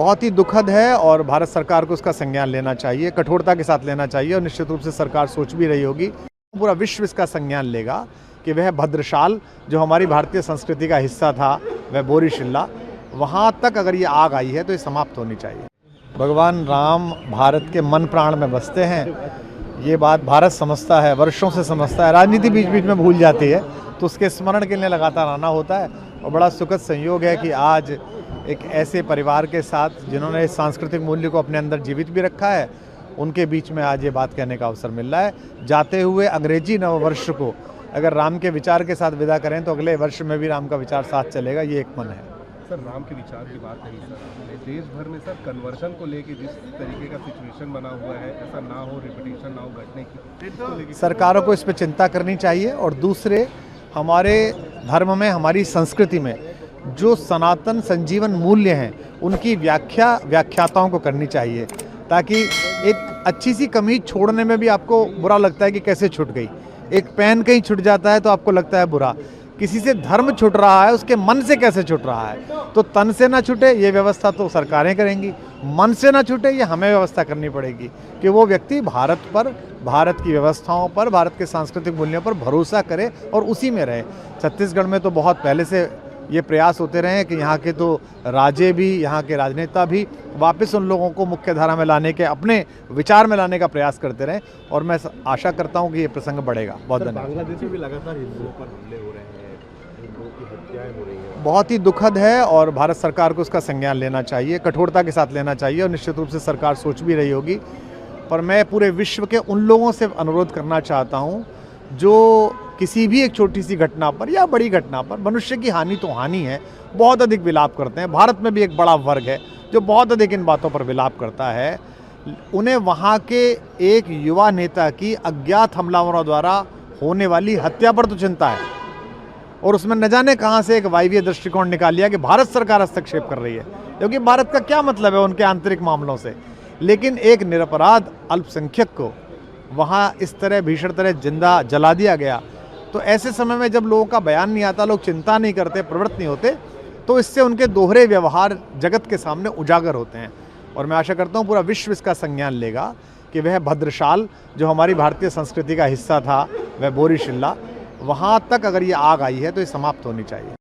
बहुत ही दुखद है और भारत सरकार को उसका संज्ञान लेना चाहिए, कठोरता के साथ लेना चाहिए और निश्चित रूप से सरकार सोच भी रही होगी। पूरा विश्व इसका संज्ञान लेगा कि वह भद्रशाल जो हमारी भारतीय संस्कृति का हिस्सा था, वह बोरीशिल्ला, वहाँ तक अगर ये आग आई है तो ये समाप्त होनी चाहिए। भगवान राम भारत के मन प्राण में बसते हैं, ये बात भारत समझता है, वर्षों से समझता है। राजनीति बीच बीच में भूल जाती है तो उसके स्मरण के लिए लगातार आना होता है और बड़ा सुखद संयोग है कि आज एक ऐसे परिवार के साथ जिन्होंने इस सांस्कृतिक मूल्य को अपने अंदर जीवित भी रखा है, उनके बीच में आज ये बात कहने का अवसर मिल रहा है। जाते हुए अंग्रेजी नववर्ष को अगर राम के विचार के साथ विदा करें तो अगले वर्ष में भी राम का विचार साथ चलेगा, ये एक मन है। सर, राम के विचार की बात कही सर, देश भर में सर कन्वर्शन को लेके जिस तरीके का सिचुएशन बना हुआ है, ऐसा ना हो, रिपीटेशन ना हो घटने की, सरकारों को इस पर चिंता करनी चाहिए। और दूसरे, हमारे धर्म में, हमारी संस्कृति में जो सनातन संजीवन मूल्य हैं उनकी व्याख्याताओं को करनी चाहिए, ताकि एक अच्छी सी कमीज छोड़ने में भी आपको बुरा लगता है कि कैसे छूट गई। एक पेन कहीं छूट जाता है तो आपको लगता है बुरा। किसी से धर्म छूट रहा है, उसके मन से कैसे छूट रहा है। तो तन से ना छूटे ये व्यवस्था तो सरकारें करेंगी, मन से ना छूटे ये हमें व्यवस्था करनी पड़ेगी कि वो व्यक्ति भारत पर, भारत की व्यवस्थाओं पर, भारत के सांस्कृतिक मूल्यों पर भरोसा करे और उसी में रहे। छत्तीसगढ़ में तो बहुत पहले से ये प्रयास होते रहे हैं कि यहाँ के तो राजे भी, यहाँ के राजनेता भी वापस उन लोगों को मुख्य धारा में लाने के, अपने विचार में लाने का प्रयास करते रहे और मैं आशा करता हूँ कि ये प्रसंग बढ़ेगा। बहुत धन्यवाद। बांग्लादेश में भी लगातार हिंदुओं पर हमले हो रहे हैं, हिंदुओं की हत्याएं हो रही हैं। बहुत ही दुखद है और भारत सरकार को उसका संज्ञान लेना चाहिए, कठोरता के साथ लेना चाहिए और निश्चित रूप से सरकार सोच भी रही होगी। पर मैं पूरे विश्व के उन लोगों से अनुरोध करना चाहता हूँ जो किसी भी एक छोटी सी घटना पर या बड़ी घटना पर, मनुष्य की हानि तो हानि है, बहुत अधिक विलाप करते हैं। भारत में भी एक बड़ा वर्ग है जो बहुत अधिक इन बातों पर विलाप करता है। उन्हें वहाँ के एक युवा नेता की अज्ञात हमलावरों द्वारा होने वाली हत्या पर तो चिंता है और उसमें न जाने कहाँ से एक वायवीय दृष्टिकोण निकाल लिया कि भारत सरकार हस्तक्षेप कर रही है, क्योंकि भारत का क्या मतलब है उनके आंतरिक मामलों से। लेकिन एक निरपराध अल्पसंख्यक को वहाँ इस तरह भीषण तरह जिंदा जला दिया गया, तो ऐसे समय में जब लोगों का बयान नहीं आता, लोग चिंता नहीं करते, प्रवृत्त नहीं होते, तो इससे उनके दोहरे व्यवहार जगत के सामने उजागर होते हैं। और मैं आशा करता हूँ पूरा विश्व इसका संज्ञान लेगा कि वह भद्रशाल जो हमारी भारतीय संस्कृति का हिस्सा था, वह बोरीशिल्ला, वहाँ तक अगर ये आग आई है तो ये समाप्त होनी चाहिए।